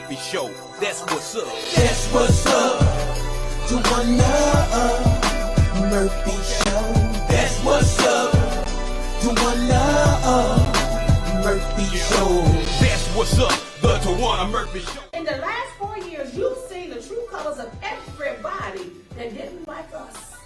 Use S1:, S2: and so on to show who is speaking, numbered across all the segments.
S1: Murphy Show. That's what's up.
S2: That's what's up. Towanna Murphy Show. That's what's up. Towanna Murphy Show.
S1: That's what's up. The Towanna Murphy Show.
S3: In the last 4 years, you've seen the true colors of everybody that didn't like us.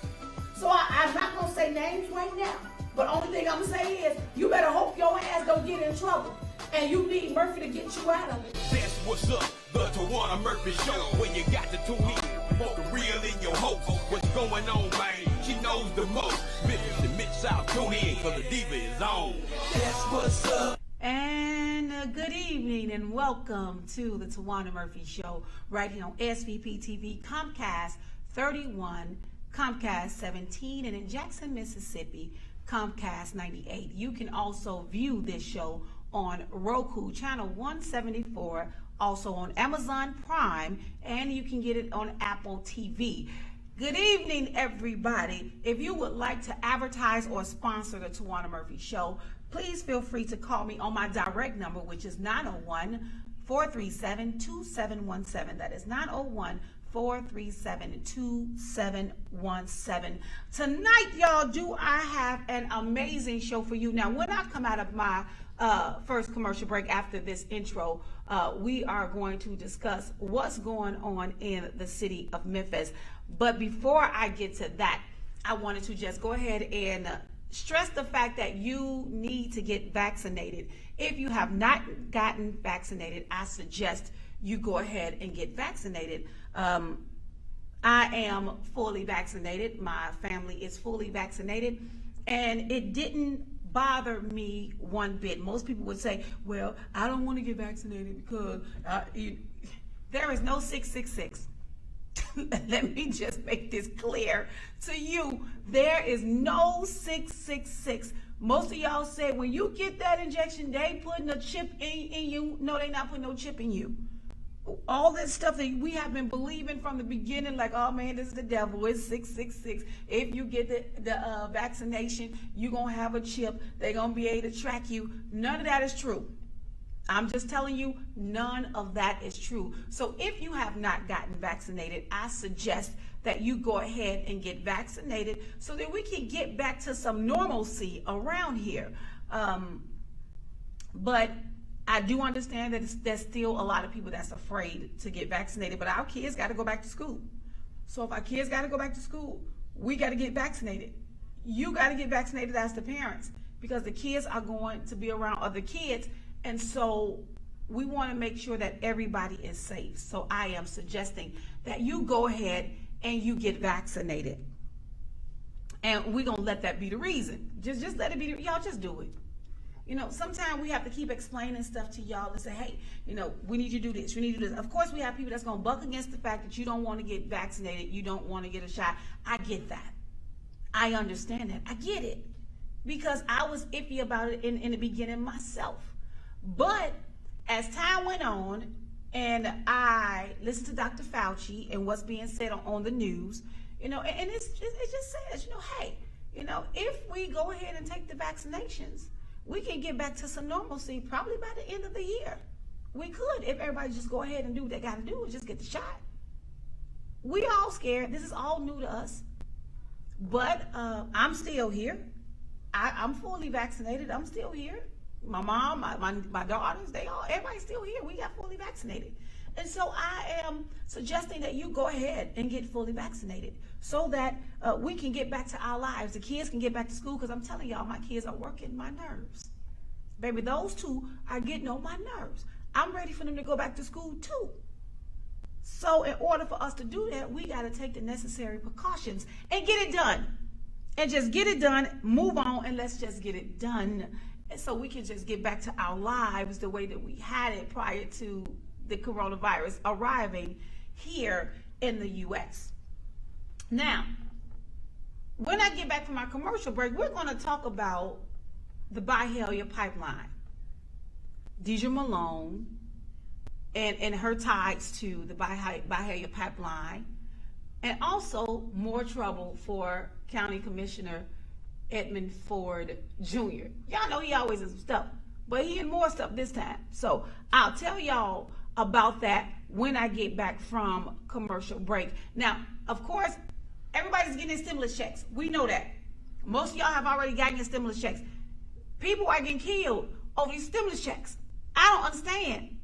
S3: So I'm not going to say names right now. But only thing I'm going to say is, you better hope your ass don't get in trouble. And you need Murphy to get you out of it.
S1: That's what's up. The Towanna Murphy Show. When you got to tune in, want the real in your host. What's going on, man? She knows the most. Memphis and Mid-South, tune in, cause the diva is on.
S2: That's what's up.
S3: And good evening and welcome to the Towanna Murphy Show right here on SVP TV, Comcast 31, Comcast 17, and in Jackson, Mississippi, Comcast 98. You can also view this show on Roku, channel 174, also on Amazon Prime, and you can get it on Apple TV. Good evening, everybody. If you would like to advertise or sponsor the Towanna Murphy Show, please feel free to call me on my direct number, which is 901-437-2717. That is 901-437-2717. Tonight, y'all, do I have an amazing show for you. Now, when I come out of my first commercial break after this intro, we are going to discuss what's going on in the city of Memphis. But before I get to that, I wanted to just go ahead and stress the fact that you need to get vaccinated. If you have not gotten vaccinated, I suggest you go ahead and get vaccinated. I am fully vaccinated. My family is fully vaccinated, and it didn't bother me one bit. Most people would say, well, I don't want to get vaccinated because there is no 666. Let me just make this clear to you. There is no 666. Most of y'all say when you get that injection, they putting a chip in you. No, they not putting no chip in you. All this stuff that we have been believing from the beginning, like, oh man, this is the devil, it's 666. If you get the vaccination, you're going to have a chip. They're going to be able to track you. None of that is true. I'm just telling you, none of that is true. So if you have not gotten vaccinated, I suggest that you go ahead and get vaccinated so that we can get back to some normalcy around here. But I do understand that there's still a lot of people that's afraid to get vaccinated, but our kids got to go back to school. So if our kids got to go back to school, we got to get vaccinated. You got to get vaccinated as the parents, because the kids are going to be around other kids. And so we want to make sure that everybody is safe. So I am suggesting that you go ahead and you get vaccinated. And we're going to let that be the reason. Just let it be. Y'all just do it. You know, sometimes we have to keep explaining stuff to y'all and say, hey, you know, we need you to do this. We need to do this. Of course, we have people that's going to buck against the fact that you don't want to get vaccinated. You don't want to get a shot. I get that. I understand that. I get it. Because I was iffy about it in the beginning myself. But as time went on and I listened to Dr. Fauci and what's being said on the news, you know, and it just says, you know, hey, you know, if we go ahead and take the vaccinations, we can get back to some normalcy probably by the end of the year. We could, if everybody just go ahead and do what they got to do and just get the shot. We all scared. This is all new to us. But I'm still here. I'm fully vaccinated. I'm still here. My mom, my daughters, everybody's still here. We got fully vaccinated. And so I am suggesting that you go ahead and get fully vaccinated so that we can get back to our lives. The kids can get back to school, because I'm telling y'all, my kids are working my nerves. Baby, those two are getting on my nerves. I'm ready for them to go back to school too. So in order for us to do that, we got to take the necessary precautions and get it done. And just get it done, move on, and let's just get it done. And so we can just get back to our lives the way that we had it prior to the coronavirus arriving here in the U.S. Now, when I get back from our commercial break, we're going to talk about the Byhalia pipeline. Deja Malone and her ties to the Byhalia pipeline, and also more trouble for County Commissioner Edmund Ford Jr. Y'all know he always has some stuff, but he in more stuff this time. So I'll tell y'all about that when I get back from commercial break. Now, of course, everybody's getting their stimulus checks. We know that. Most of y'all have already gotten your stimulus checks. People are getting killed over these stimulus checks. I don't understand.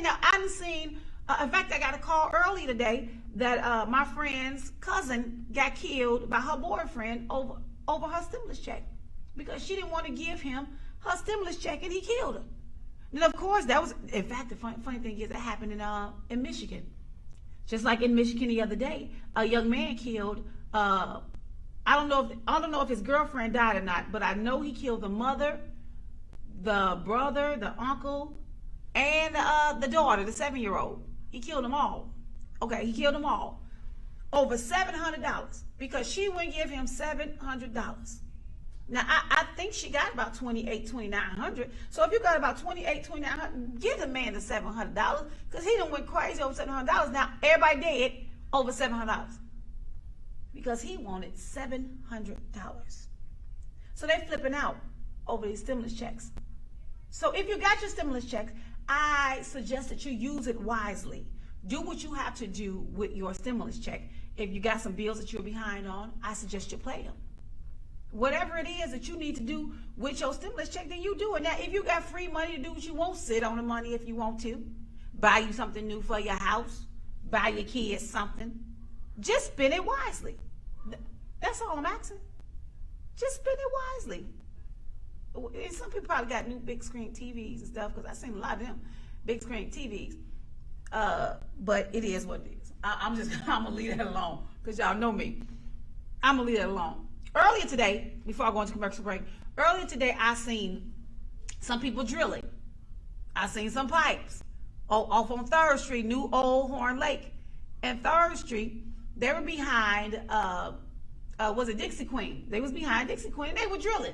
S3: Now, I've seen, in fact, I got a call early today that my friend's cousin got killed by her boyfriend over her stimulus check because she didn't want to give him her stimulus check and he killed her. And of course, that was, in fact, the funny thing is that happened in Michigan. Just like in Michigan the other day, a young man killed, I don't know if his girlfriend died or not, but I know he killed the mother, the brother, the uncle, and the daughter, the 7-year-old. He killed them all. Okay, he killed them all. Over $700 because she wouldn't give him $700. Now, I think she got about $2,900. So if you got about $2,900, give the man the $700 because he done went crazy over $700. Now, everybody dead over $700 because he wanted $700. So they're flipping out over these stimulus checks. So if you got your stimulus checks, I suggest that you use it wisely. Do what you have to do with your stimulus check. If you got some bills that you're behind on, I suggest you pay them. Whatever it is that you need to do with your stimulus check, then you do it. Now, if you got free money to do what you want, sit on the money if you want to. Buy you something new for your house. Buy your kids something. Just spend it wisely. That's all I'm asking. Just spend it wisely. And some people probably got new big screen TVs and stuff because I've seen a lot of them big screen TVs. But it is what it is. I'm going to leave that alone because y'all know me. I'm going to leave that alone. Earlier today, before I go into commercial break, I seen some people drilling. I seen some pipes off on 3rd Street, New Old Horn Lake. And 3rd Street, they were behind, was it Dixie Queen? They was behind Dixie Queen and they were drilling.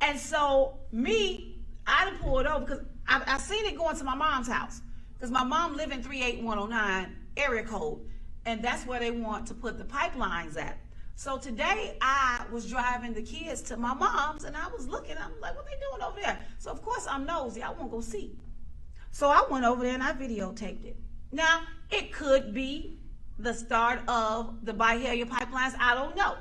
S3: And so I done pulled over because I seen it going to my mom's house. Because my mom live in 38109 area code. And that's where they want to put the pipelines at. So today I was driving the kids to my mom's and I was looking, I'm like, what they doing over there? So of course I'm nosy, I want to go see. So I went over there and I videotaped it. Now, it could be the start of the Byhalia pipelines, I don't know.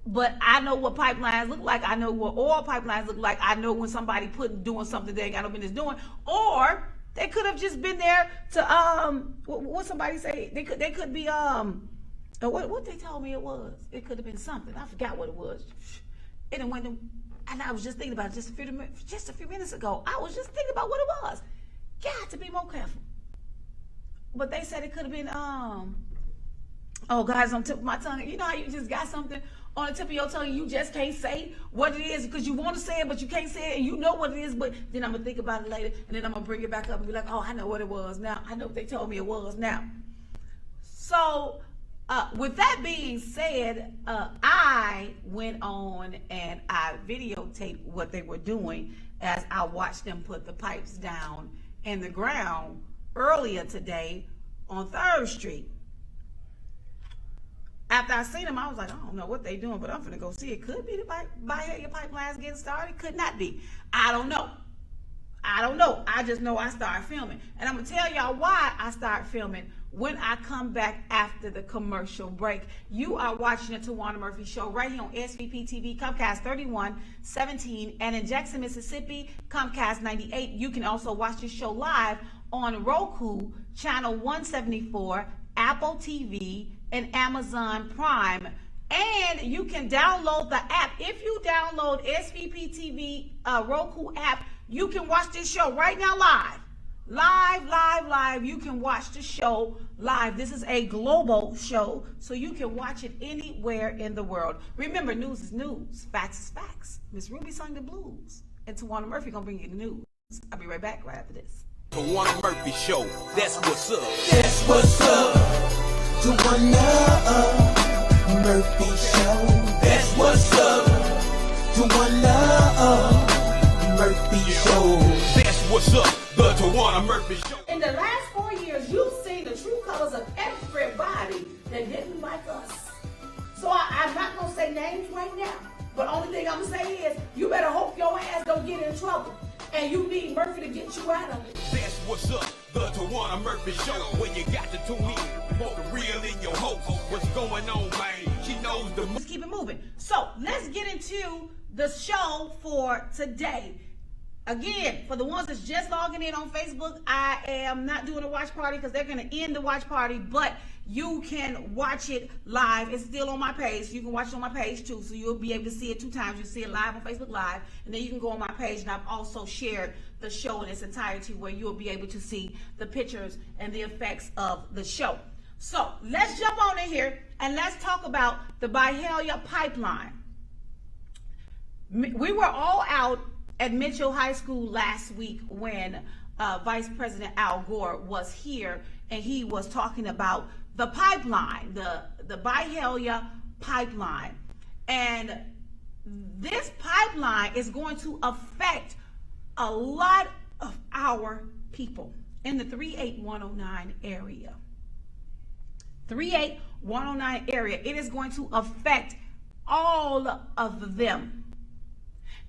S3: But I know what pipelines look like. I know what oil pipelines look like. I know when somebody doing something they ain't got no business doing. Or they could have just been there to, what somebody say, they could be, what they told me it was. It could have been something. I forgot what it was. And I was just thinking about it just a few minutes ago. I was just thinking about what it was. Got to be more careful. But they said it could have been, oh God, it's on the tip of my tongue. You know how you just got something on the tip of your tongue and you just can't say what it is because you want to say it, but you can't say it and you know what it is, but then I'm going to think about it later and then I'm going to bring it back up and be like, oh, I know what it was now. I know what they told me it was now. So, with that being said, I went on and I videotaped what they were doing as I watched them put the pipes down in the ground earlier today on 3rd Street. After I seen them, I was like, I don't know what they doing, but I'm finna go see. It could be the Byhalia pipelines getting started. Could not be. I don't know. I just know I started filming. And I'm going to tell y'all why I started filming when I come back after the commercial break. You are watching the Towanna Murphy Show right here on SVP TV, Comcast 3117, and in Jackson, Mississippi, Comcast 98. You can also watch this show live on Roku, channel 174, Apple TV, and Amazon Prime. And you can download the app. If you download SVP TV Roku app, you can watch this show right now live. Live. You can watch the show live. This is a global show, so you can watch it anywhere in the world. Remember, news is news. Facts is facts. Miss Ruby sung the blues. And Towanna Murphy gonna bring you the news. I'll be right back right after this.
S1: Towanna Murphy Show, that's what's up.
S2: That's what's up. Towanna Murphy Show. That's what's up. Towanna Murphy Show.
S1: That's what's up. The Towanna Murphy Show.
S3: In the last 4 years, you've seen the true colors of everybody that didn't like us. So I'm not gonna say names right now. But only thing I'm gonna say is, you better hope your ass don't get in trouble.
S2: and you need Murphy to get you out of it.
S1: That's what's up, the Towanna Murphy Show. When you got to tune in, want the real in your host. What's going on, man? She knows the.
S3: Let's keep it moving. So let's get into the show for today. Again, for the ones that's just logging in on Facebook, I am not doing a watch party because they're going to end the watch party, but you can watch it live. It's still on my page. You can watch it on my page too, so you'll be able to see it 2 times. You see it live on Facebook Live, and then you can go on my page, and I've also shared the show in its entirety where you'll be able to see the pictures and the effects of the show. So let's jump on in here, and let's talk about the Byhalia pipeline. We were all out at Mitchell High School last week when Vice President Al Gore was here, and he was talking about the pipeline, the Byhalia pipeline. And this pipeline is going to affect a lot of our people in the 38109 area. 38109 area. It is going to affect all of them.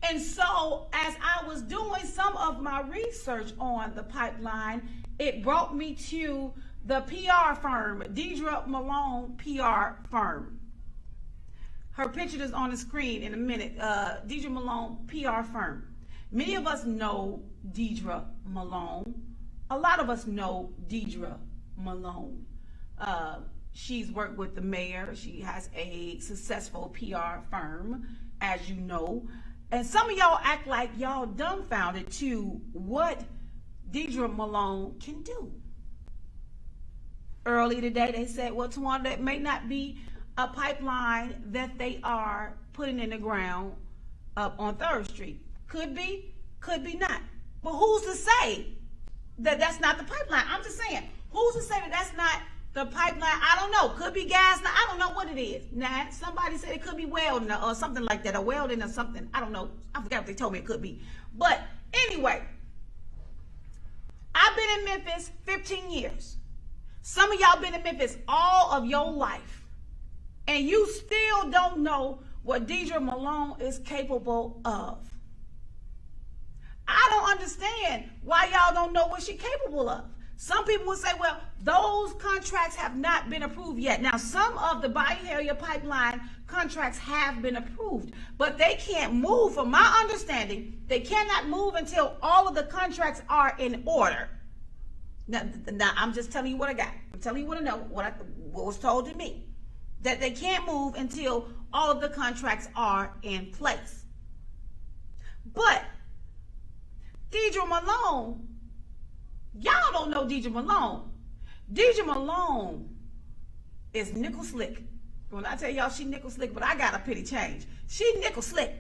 S3: And so as I was doing some of my research on the pipeline, it brought me to the PR firm, Deidre Malone PR firm. Her picture is on the screen in a minute. Deidre Malone PR firm. Many of us know Deidre Malone. A lot of us know Deidre Malone. She's worked with the mayor. She has a successful PR firm, as you know. And some of y'all act like y'all dumbfounded to what Deidre Malone can do. Early today, they said, well, Towanna, that may not be a pipeline that they are putting in the ground up on 3rd Street. Could be not. But who's to say that that's not the pipeline? I'm just saying, who's to say that that's not the pipeline? I don't know. Could be gas. Now, I don't know what it is. Now, somebody said it could be welding or something like that, or welding or something. I don't know. I forgot what they told me it could be. But anyway, I've been in Memphis 15 years. Some of y'all been in Memphis all of your life. And you still don't know what Deidre Malone is capable of. I don't understand why y'all don't know what she's capable of. Some people will say, well, those contracts have not been approved yet. Now, some of the Byhalia pipeline contracts have been approved, but they can't move. From my understanding, they cannot move until all of the contracts are in order. Now I'm just telling you what I got. I'm telling you what I know, what was told to me. That they can't move until all of the contracts are in place. But Deidre Malone, y'all don't know Deidre Malone. Deidre Malone is nickel slick. When I tell y'all she nickel slick, but I got a pity change. She nickel slick.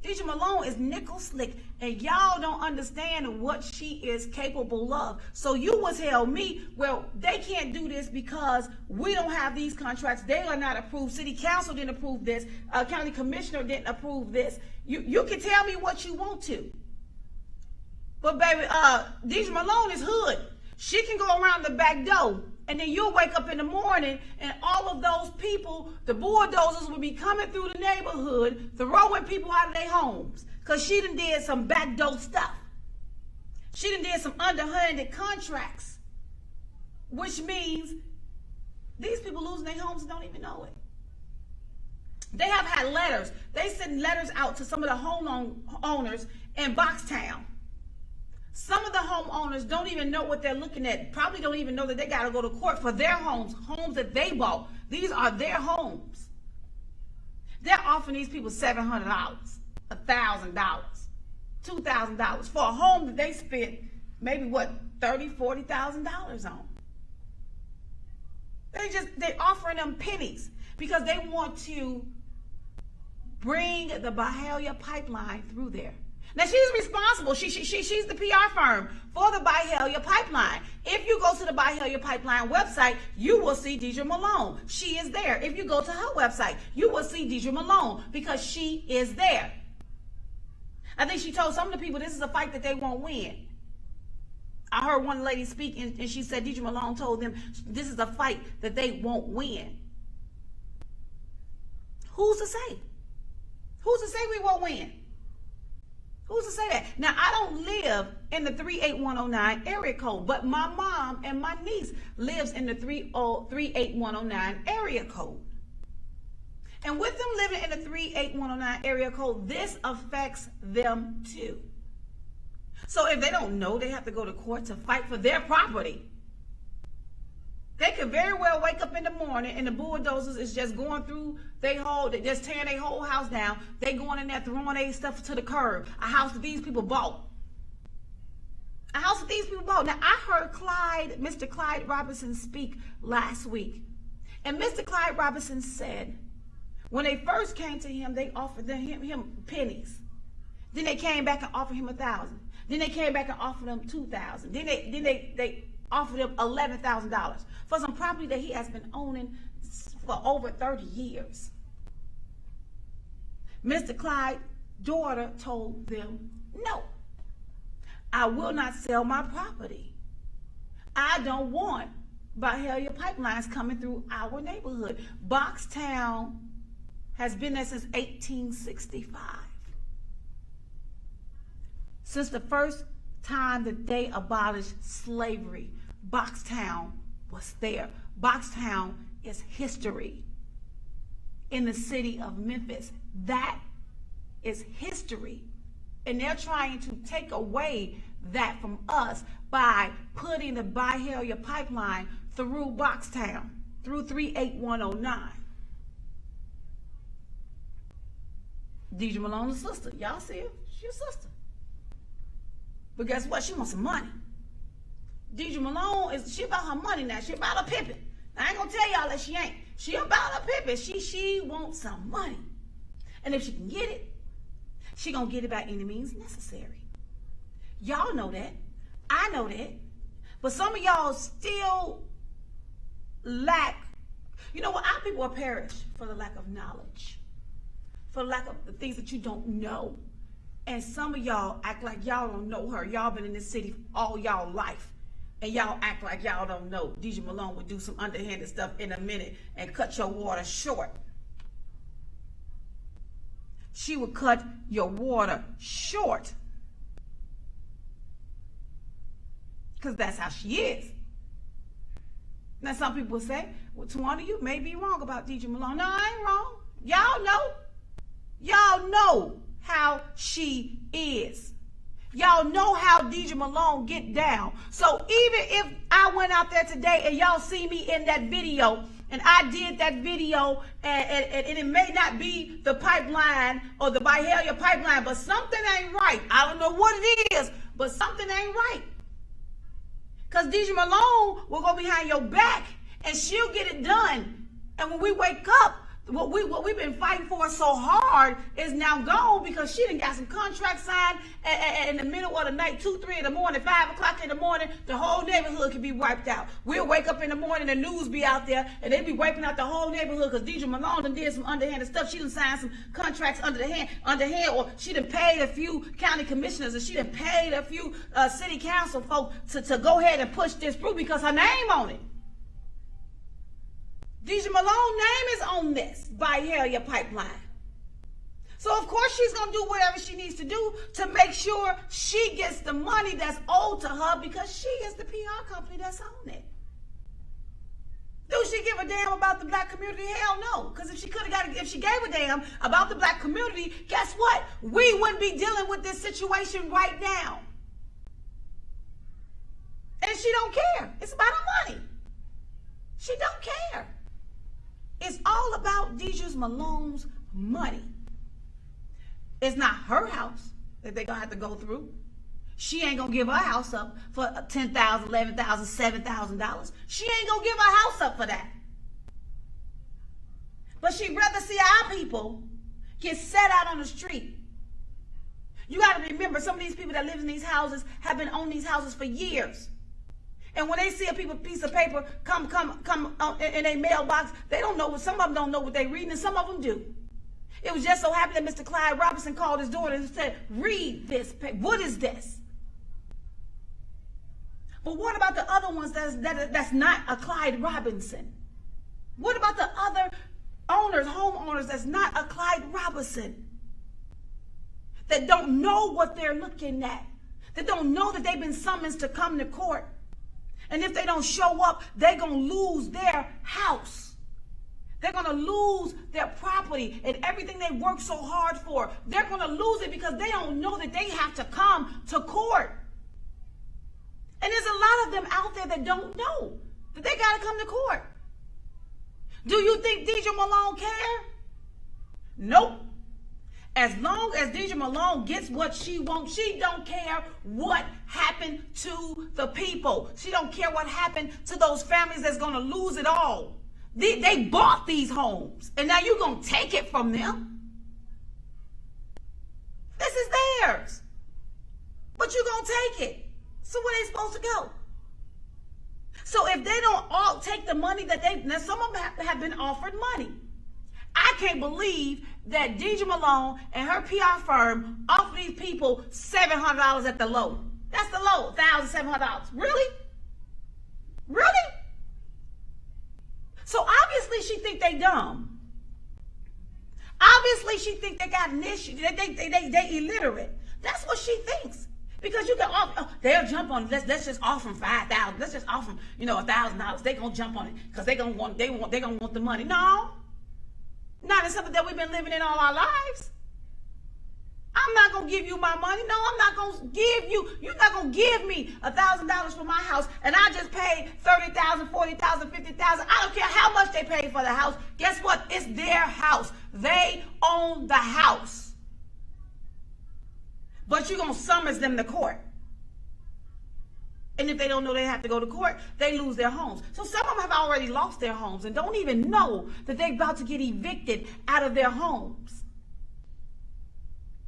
S3: Deidre Malone is nickel slick, and y'all don't understand what she is capable of. So you will tell me, well, they can't do this because we don't have these contracts. They are not approved. City council didn't approve this. County commissioner didn't approve this. You can tell me what you want to. But baby, Deidre Malone is hood. She can go around the back door, and then you'll wake up in the morning, and all of those people, the bulldozers will be coming through the neighborhood, throwing people out of their homes, because she done did some backdoor stuff. She done did some underhanded contracts, which means these people losing their homes and don't even know it. They have had letters. They send letters out to some of the homeowners in Boxtown. Some of the homeowners don't even know what they're looking at. Probably don't even know that they got to go to court for their homes that they bought. These are their homes. They're offering these people $700, $1,000, $2,000 for a home that they spent maybe $30,000, $40,000 on. They're offering them pennies because they want to bring the Byhalia pipeline through there. Now, she's responsible. She's the PR firm for the Byhalia pipeline. If you go to the Byhalia pipeline website, you will see Deidre Malone. She is there. If you go to her website, you will see Deidre Malone because she is there. I think she told some of the people this is a fight that they won't win. I heard one lady speak, and she said Deidre Malone told them this is a fight that they won't win. Who's to say? Who's to say we won't win? Who's to say that? Now, I don't live in the 38109 area code, but my mom and my niece lives in the 38109 area code. And with them living in the 38109 area code, this affects them too. So if they don't know, they have to go to court to fight for their property. They could very well wake up in the morning and the bulldozers is just going through they just tearing their whole house down. They going in there throwing their stuff to the curb. A house that these people bought. A house that these people bought. Now, I heard Mr. Clyde Robinson speak last week. And Mr. Clyde Robinson said, when they first came to him, they offered him pennies. Then they came back and offered him $1,000. Then they came back and offered him $2,000. Then they offered him $11,000 for some property that he has been owning for over 30 years. Mr. Clyde's daughter told them, no, I will not sell my property. I don't want Byhalia pipelines coming through our neighborhood. Boxtown has been there since 1865. Since the first time that they abolished slavery, Boxtown was there. Boxtown is history in the city of Memphis. That is history. And they're trying to take away that from us by putting the Byhalia pipeline through Boxtown, through 38109. Deidre Malone's sister. Y'all see her? She's a sister. But guess what? She wants some money. Deidre Malone she about her money now. She about her pimping. I ain't gonna tell y'all that she ain't. She about her pimping. She wants some money. And if she can get it, she gonna get it by any means necessary. Y'all know that. I know that. But some of y'all still lack, you know what? Our people are perished for the lack of knowledge. For the lack of the things that you don't know. And some of y'all act like y'all don't know her. Y'all been in this city all y'all life. And y'all act like y'all don't know. Deidre Malone would do some underhanded stuff in a minute and cut your water short. She would cut your water short. Because that's how she is. Now some people say, well, Towanna, you may be wrong about Deidre Malone. No, I ain't wrong. Y'all know. Y'all know how she is. Y'all know how Deidre Malone get down. So even if I went out there today and y'all see me in that video, and I did that video, and it may not be the pipeline or the Byhalia pipeline, but something ain't right. I don't know what it is, but something ain't right. Because Deidre Malone will go behind your back, and she'll get it done. And when we wake up, what we've been fighting for so hard is now gone because she done got some contracts signed in the middle of the night, 2, 3 in the morning, 5 o'clock in the morning, the whole neighborhood can be wiped out. We'll wake up in the morning, the news be out there, and they be wiping out the whole neighborhood because Deidre Malone done did some underhanded stuff. She done signed some contracts underhand, or she done paid a few county commissioners, and she done paid a few city council folk to go ahead and push this through because her name on it. Deidre Malone's name is on this Byhalia pipeline. So of course she's going to do whatever she needs to do to make sure she gets the money that's owed to her because she is the PR company that's on it. Do she give a damn about the black community? Hell no. Because if she gave a damn about the black community, guess what? We wouldn't be dealing with this situation right now. And she don't care. It's about her money. She don't care. It's all about Deidre Malone's money. It's not her house that they're going to have to go through. She ain't going to give her house up for $10,000, $11,000, $7,000. She ain't going to give her house up for that. But she'd rather see our people get set out on the street. You got to remember, some of these people that live in these houses have been on these houses for years. And when they see a piece of paper come in a mailbox, they don't know some of them don't know what they're reading, and some of them do. It was just so happy that Mr. Clyde Robinson called his daughter and said, read this paper. What is this? But what about the other ones that's not a Clyde Robinson? What about the other owners, homeowners that's not a Clyde Robinson? that don't know what they're looking at, that don't know that they've been summoned to come to court. And if they don't show up, they're going to lose their house. They're going to lose their property and everything they worked so hard for. They're going to lose it because they don't know that they have to come to court. And there's a lot of them out there that don't know that they got to come to court. Do you think Deidre Malone care? Nope. As long as Deidre Malone gets what she wants, she don't care what happened to the people. She don't care what happened to those families that's going to lose it all. They bought these homes, and now you're going to take it from them. This is theirs. But you're going to take it. So where they supposed to go? So if they don't all take the money that now some of them have been offered money. I can't believe that Deidre Malone and her PR firm offered these people $700 at the low. That's the low, $1,700. Really? Really? So obviously she think they dumb. Obviously she think they got an issue. They illiterate. That's what she thinks. Because you can offer, they'll jump on it. Let's just offer them $5,000. Let's just offer them, $1,000. They gonna jump on it because they gonna want the money. No. Not in something that we've been living in all our lives. I'm not going to give you my money. No, I'm not going to give you. You're not going to give me $1,000 for my house, and I just paid $30,000, $40,000, $50,000. I don't care how much they paid for the house. Guess what? It's their house. They own the house. But you're going to summons them to court. And if they don't know they have to go to court, they lose their homes. So some of them have already lost their homes and don't even know that they're about to get evicted out of their homes.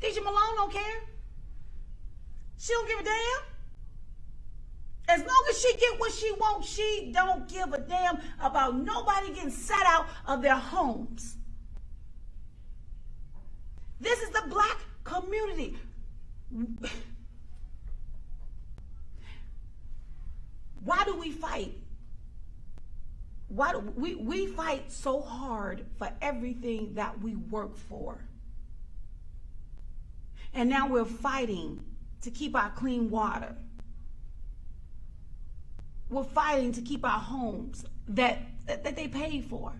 S3: Deidre Malone don't care. She don't give a damn. As long as she get what she wants, she don't give a damn about nobody getting set out of their homes. This is the black community. Why do we fight? Why do we fight so hard for everything that we work for? And now we're fighting to keep our clean water. We're fighting to keep our homes that they paid for.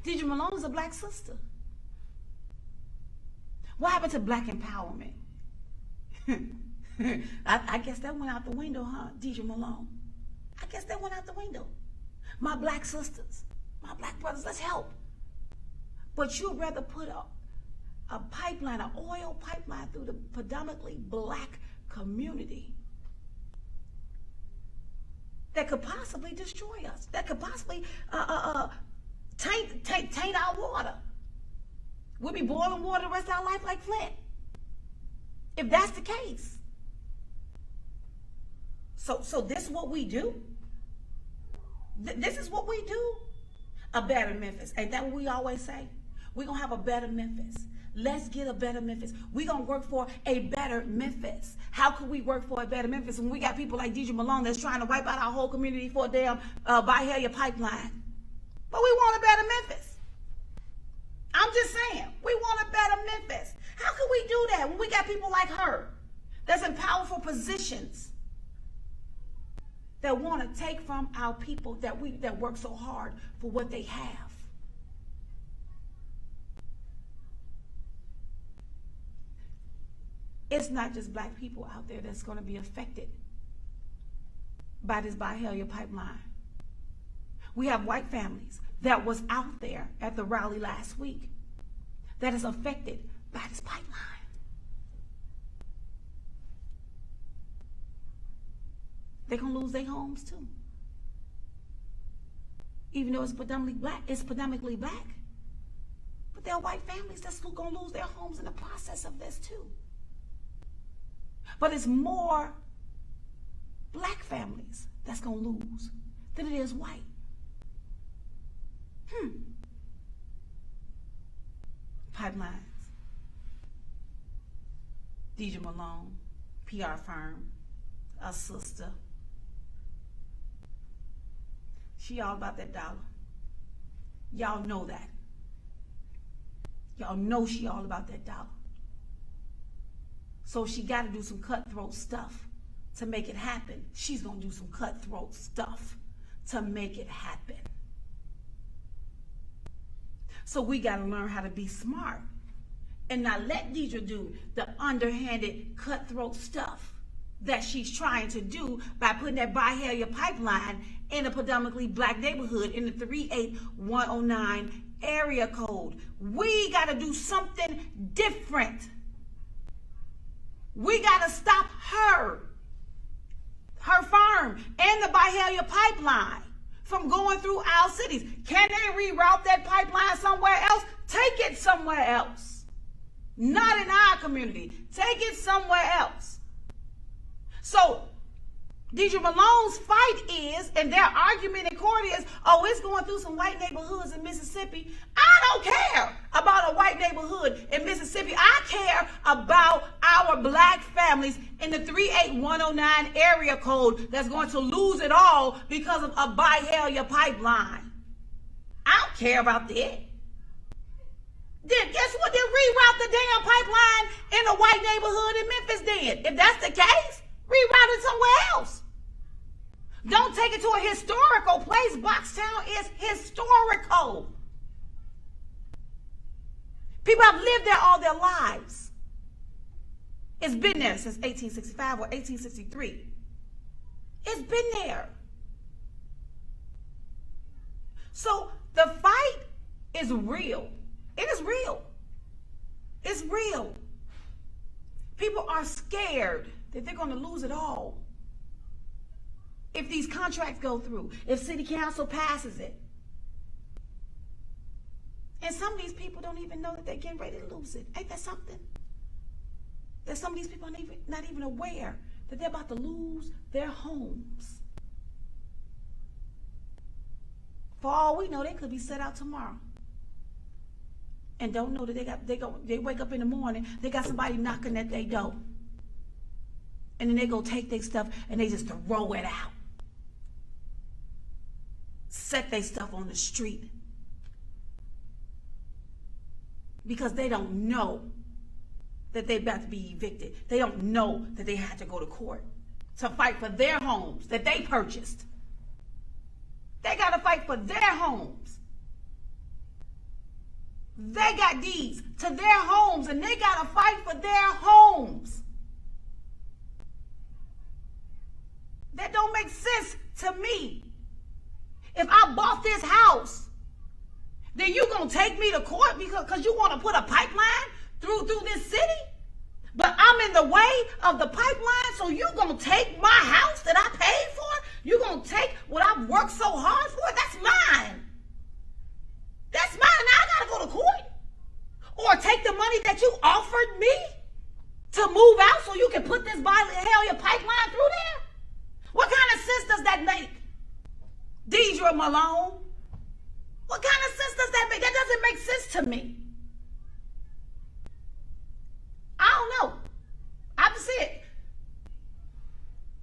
S3: Deidre Malone is a black sister. What happened to black empowerment? I guess that went out the window, huh, Deidre Malone? I guess that went out the window. My black sisters, my black brothers, let's help. But you'd rather put a pipeline, an oil pipeline through the predominantly black community that could possibly destroy us, that could possibly taint our water. We'll be boiling water the rest of our life like Flint, if that's the case. So this is what we do. This is what we do. A better Memphis. Ain't that what we always say? We're going to have a better Memphis. Let's get a better Memphis. We're going to work for a better Memphis. How can we work for a better Memphis when we got people like Deidre Malone that's trying to wipe out our whole community for a damn Byhalia pipeline? But we want a better Memphis. I'm just saying, we want a better Memphis. How can we do that when we got people like her that's in powerful positions that want to take from our people that work so hard for what they have? It's not just black people out there that's going to be affected by this Byhalia pipeline. We have white families that was out there at the rally last week that is affected by this pipeline. They're going to lose their homes too. Even though it's predominantly black. But there are white families that's going to lose their homes in the process of this too. But it's more black families that's going to lose than it is white. Pipelines. Deidre Malone, PR firm, a sister. She all about that dollar. Y'all know that. Y'all know she all about that dollar. So she got to do some cutthroat stuff to make it happen. She's going to do some cutthroat stuff to make it happen. So we got to learn how to be smart and not let Deidre do the underhanded cutthroat stuff that she's trying to do by putting that Byhalia pipeline in a predominantly black neighborhood in the 38109 area code. We got to do something different. We got to stop her firm and the Byhalia pipeline from going through our cities. Can they reroute that pipeline somewhere else? Take it somewhere else. Not in our community. Take it somewhere else. So Deidre Malone's fight is, and their argument in court is, oh, it's going through some white neighborhoods in Mississippi. I don't care about a white neighborhood in Mississippi. I care about our black families in the 38109 area code that's going to lose it all because of a Byhalia pipeline. I don't care about that. Then guess what? Then reroute the damn pipeline in a white neighborhood in Memphis then. If that's the case, reroute it somewhere else. Don't take it to a historical place. Boxtown is historical. People have lived there all their lives. It's been there since 1865 or 1863. It's been there. So the fight is real. It is real. It's real. People are scared that they're going to lose it all if these contracts go through, if city council passes it. And some of these people don't even know that they're getting ready to lose it. Ain't that something? That some of these people are not even aware that they're about to lose their homes. For all we know, they could be set out tomorrow and don't know that they wake up in the morning, they got somebody knocking at their door. And then they go take their stuff and they just throw it out. Set their stuff on the street. Because they don't know that they're about to be evicted. They don't know that they had to go to court to fight for their homes that they purchased. They got to fight for their homes. They got deeds to their homes and they got to fight for their homes. That don't make sense to me. If I bought this house, then you gonna take me to court because you want to put a pipeline through this city? But I'm in the way of the pipeline, so you gonna take my house that I paid for? You gonna take what I've worked so hard for? That's mine. That's mine. Now I gotta go to court. Or take the money that you offered me to move out so you can put this Byhalia pipeline through there? What kind of sense does that make? Deidre Malone? What kind of sense does that make? That doesn't make sense to me. I don't know. I just said,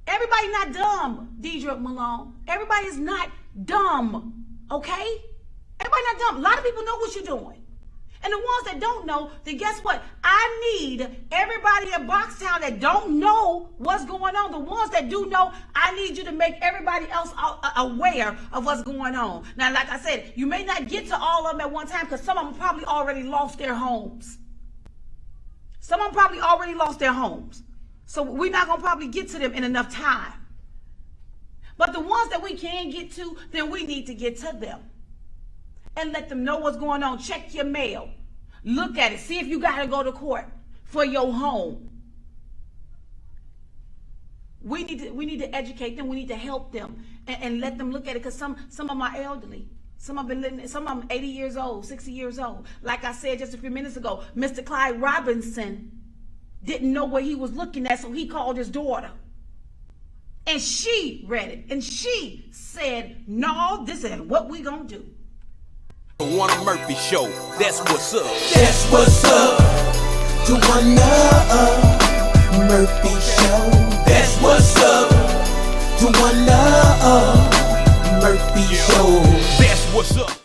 S3: everybody not dumb, Deidre Malone. Everybody is not dumb, okay? Everybody not dumb. A lot of people know what you're doing. And the ones that don't know, then guess what? I need everybody in Boxtown that don't know what's going on. The ones that do know, I need you to make everybody else aware of what's going on. Now, like I said, you may not get to all of them at one time because some of them probably already lost their homes. Some of them probably already lost their homes. So we're not going to probably get to them in enough time. But the ones that we can get to, then we need to get to them. And let them know what's going on. Check your mail. Look at it. See if you got to go to court for your home. We need to educate them. We need to help them and let them look at it because some of them are elderly. Some of them 80 years old, 60 years old. Like I said just a few minutes ago, Mr. Clyde Robinson didn't know what he was looking at, so he called his daughter. And she read it. And she said, no, this is what we gonna do.
S1: Towanna Murphy Show, that's what's up.
S2: That's what's up. Towanna Murphy Show. That's what's up. Towanna Murphy Show.
S1: That's what's up.